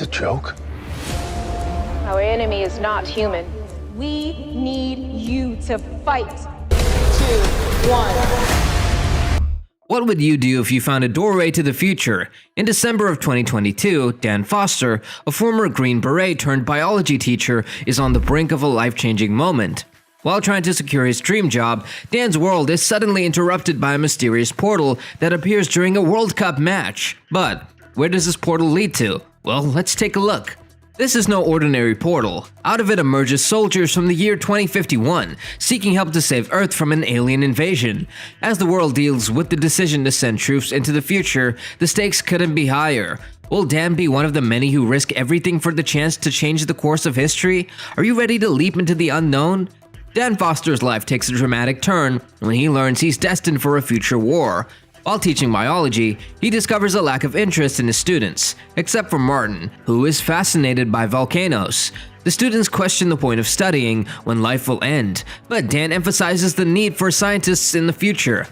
a joke? Our enemy is not human. We need you to fight. 2, 1. What would you do if you found a doorway to the future? In December of 2022, Dan Foster, a former Green Beret turned biology teacher, is on the brink of a life-changing moment. While trying to secure his dream job, Dan's world is suddenly interrupted by a mysterious portal that appears during a World Cup match. But where does this portal lead to? Well, let's take a look. This is no ordinary portal. Out of it emerges soldiers from the year 2051, seeking help to save Earth from an alien invasion. As the world deals with the decision to send troops into the future, the stakes couldn't be higher. Will Dan be one of the many who risk everything for the chance to change the course of history? Are you ready to leap into the unknown? Dan Foster's life takes a dramatic turn when he learns he's destined for a future war. While teaching biology, he discovers a lack of interest in his students, except for Martin, who is fascinated by volcanoes. The students question the point of studying when life will end, but Dan emphasizes the need for scientists in the future.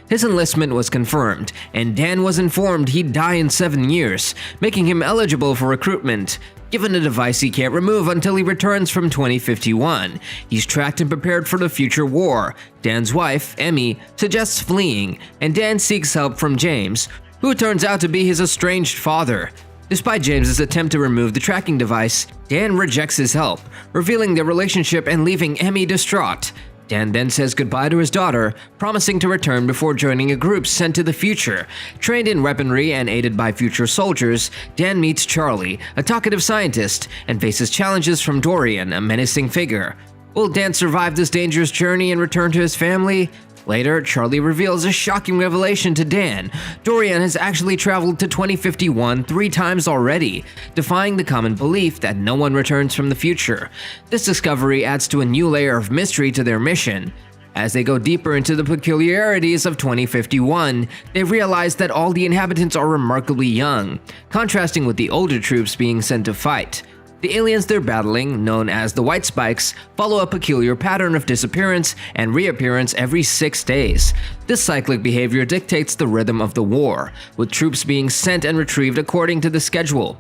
His enlistment was confirmed, and Dan was informed he'd die in 7 years, making him eligible for recruitment. Given a device he can't remove until he returns from 2051, he's tracked and prepared for the future war. Dan's wife, Emmy, suggests fleeing, and Dan seeks help from James, who turns out to be his estranged father. Despite James's attempt to remove the tracking device, Dan rejects his help, revealing their relationship and leaving Emmy distraught. Dan then says goodbye to his daughter, promising to return before joining a group sent to the future. Trained in weaponry and aided by future soldiers, Dan meets Charlie, a talkative scientist, and faces challenges from Dorian, a menacing figure. Will Dan survive this dangerous journey and return to his family? Later, Charlie reveals a shocking revelation to Dan. Dorian has actually traveled to 2051 3 times already, defying the common belief that no one returns from the future. This discovery adds to a new layer of mystery to their mission. As they go deeper into the peculiarities of 2051, they realize that all the inhabitants are remarkably young, contrasting with the older troops being sent to fight. The aliens they're battling, known as the White Spikes, follow a peculiar pattern of disappearance and reappearance every 6 days. This cyclic behavior dictates the rhythm of the war, with troops being sent and retrieved according to the schedule.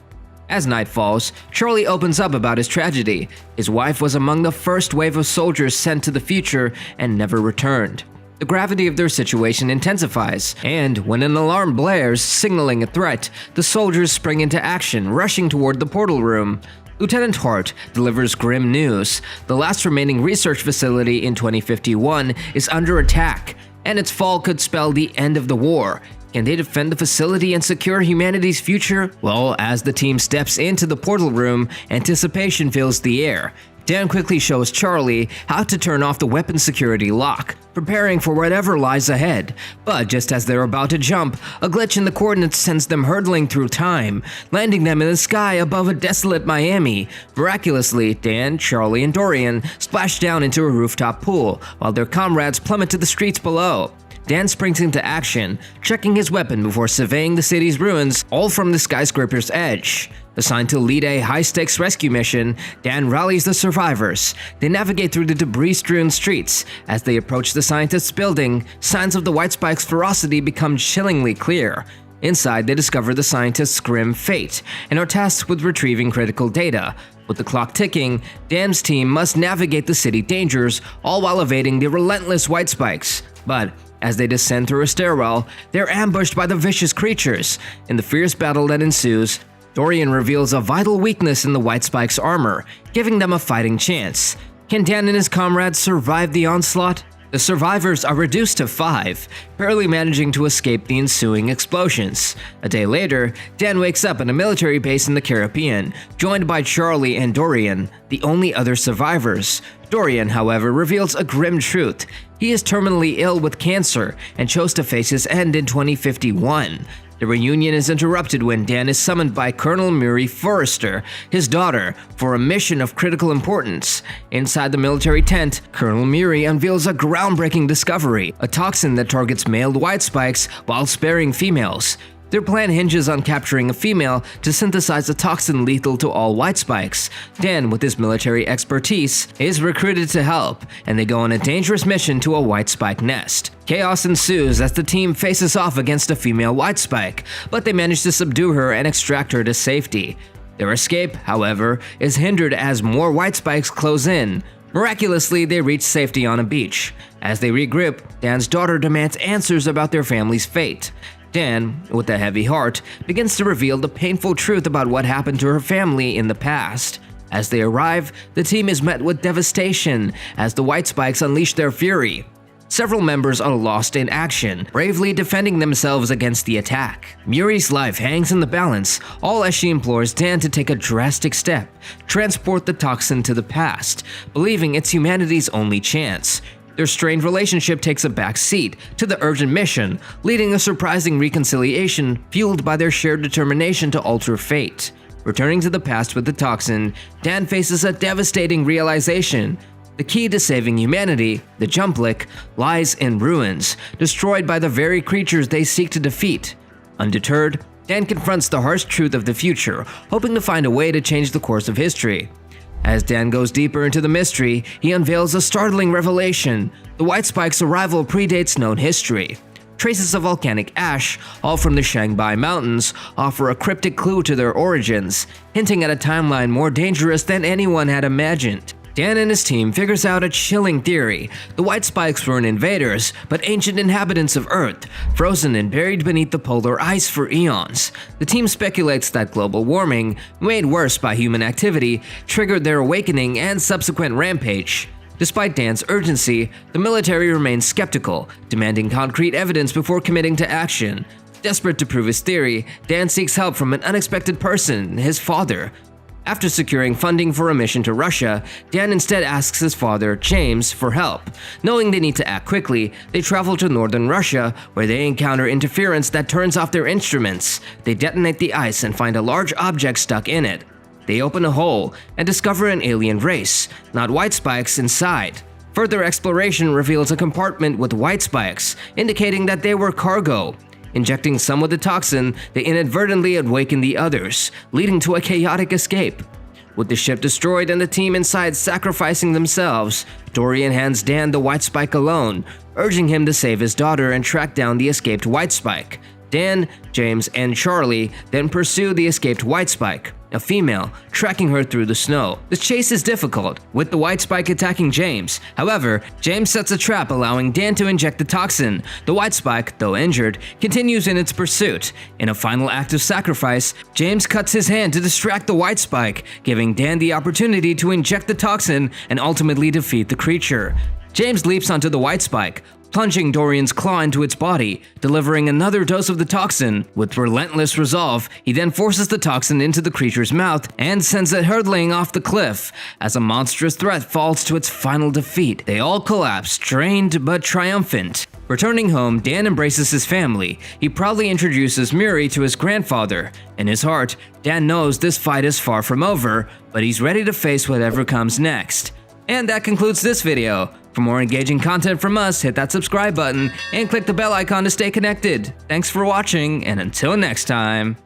As night falls, Charlie opens up about his tragedy. His wife was among the first wave of soldiers sent to the future and never returned. The gravity of their situation intensifies, and when an alarm blares, signaling a threat, the soldiers spring into action, rushing toward the portal room. Lieutenant Hart delivers grim news. The last remaining research facility in 2051 is under attack, and its fall could spell the end of the war. Can they defend the facility and secure humanity's future? Well, as the team steps into the portal room, anticipation fills the air. Dan quickly shows Charlie how to turn off the weapon security lock, preparing for whatever lies ahead. But just as they're about to jump, a glitch in the coordinates sends them hurtling through time, landing them in the sky above a desolate Miami. Miraculously, Dan, Charlie, and Dorian splash down into a rooftop pool, while their comrades plummet to the streets below. Dan springs into action, checking his weapon before surveying the city's ruins, all from the skyscraper's edge. Assigned to lead a high-stakes rescue mission, Dan rallies the survivors. They navigate through the debris-strewn streets. As they approach the scientist's building, signs of the White Spike's ferocity become chillingly clear. Inside, they discover the scientist's grim fate and are tasked with retrieving critical data. With the clock ticking, Dan's team must navigate the city dangers, all while evading the relentless White Spikes. But as they descend through a stairwell, they're ambushed by the vicious creatures. In the fierce battle that ensues, Dorian reveals a vital weakness in the White Spike's armor, giving them a fighting chance. Can Dan and his comrades survive the onslaught? The survivors are reduced to 5, barely managing to escape the ensuing explosions. A day later, Dan wakes up in a military base in the Caribbean, joined by Charlie and Dorian, the only other survivors. Dorian, however, reveals a grim truth. He is terminally ill with cancer and chose to face his end in 2051. The reunion is interrupted when Dan is summoned by Colonel Murray Forrester, his daughter, for a mission of critical importance. Inside the military tent, Colonel Murray unveils a groundbreaking discovery, a toxin that targets male White Spikes while sparing females. Their plan hinges on capturing a female to synthesize a toxin lethal to all White Spikes. Dan, with his military expertise, is recruited to help, and they go on a dangerous mission to a White Spike nest. Chaos ensues as the team faces off against a female White Spike, but they manage to subdue her and extract her to safety. Their escape, however, is hindered as more white spikes close in. Miraculously, they reach safety on a beach. As they regroup, Dan's daughter demands answers about their family's fate. Dan, with a heavy heart, begins to reveal the painful truth about what happened to her family in the past. As they arrive, the team is met with devastation as the white spikes unleash their fury. Several members are lost in action, bravely defending themselves against the attack. Muri's life hangs in the balance, all as she implores Dan to take a drastic step, transport the toxin to the past, believing it's humanity's only chance. Their strained relationship takes a back seat to the urgent mission, leading a surprising reconciliation fueled by their shared determination to alter fate. Returning to the past with the toxin, Dan faces a devastating realization. The key to saving humanity, the Jumblick, lies in ruins, destroyed by the very creatures they seek to defeat. Undeterred, Dan confronts the harsh truth of the future, hoping to find a way to change the course of history. As Dan goes deeper into the mystery, he unveils a startling revelation. The white spike's arrival predates known history. Traces of volcanic ash, all from the Shanghai Mountains, offer a cryptic clue to their origins, hinting at a timeline more dangerous than anyone had imagined. Dan and his team figures out a chilling theory. The white spikes weren't invaders, but ancient inhabitants of Earth, frozen and buried beneath the polar ice for eons. The team speculates that global warming, made worse by human activity, triggered their awakening and subsequent rampage. Despite Dan's urgency, the military remains skeptical, demanding concrete evidence before committing to action. Desperate to prove his theory, Dan seeks help from an unexpected person, his father. After securing funding for a mission to Russia, Dan instead asks his father, James, for help. Knowing they need to act quickly, they travel to northern Russia, where they encounter interference that turns off their instruments. They detonate the ice and find a large object stuck in it. They open a hole and discover an alien race, not white spikes, inside. Further exploration reveals a compartment with white spikes, indicating that they were cargo. Injecting some with the toxin, they inadvertently awaken the others, leading to a chaotic escape. With the ship destroyed and the team inside sacrificing themselves, Dorian hands Dan the white spike alone, urging him to save his daughter and track down the escaped white spike. Dan, James, and Charlie then pursue the escaped white spike, a female, tracking her through the snow. The chase is difficult, with the white spike attacking James. However, James sets a trap allowing Dan to inject the toxin. The white spike, though injured, continues in its pursuit. In a final act of sacrifice, James cuts his hand to distract the white spike, giving Dan the opportunity to inject the toxin and ultimately defeat the creature. James leaps onto the white spike, plunging Dorian's claw into its body, delivering another dose of the toxin. With relentless resolve, he then forces the toxin into the creature's mouth and sends it hurtling off the cliff. As a monstrous threat falls to its final defeat, they all collapse, drained but triumphant. Returning home, Dan embraces his family. He proudly introduces Muri to his grandfather. In his heart, Dan knows this fight is far from over, but he's ready to face whatever comes next. And that concludes this video. For more engaging content from us, hit that subscribe button and click the bell icon to stay connected. Thanks for watching, and until next time.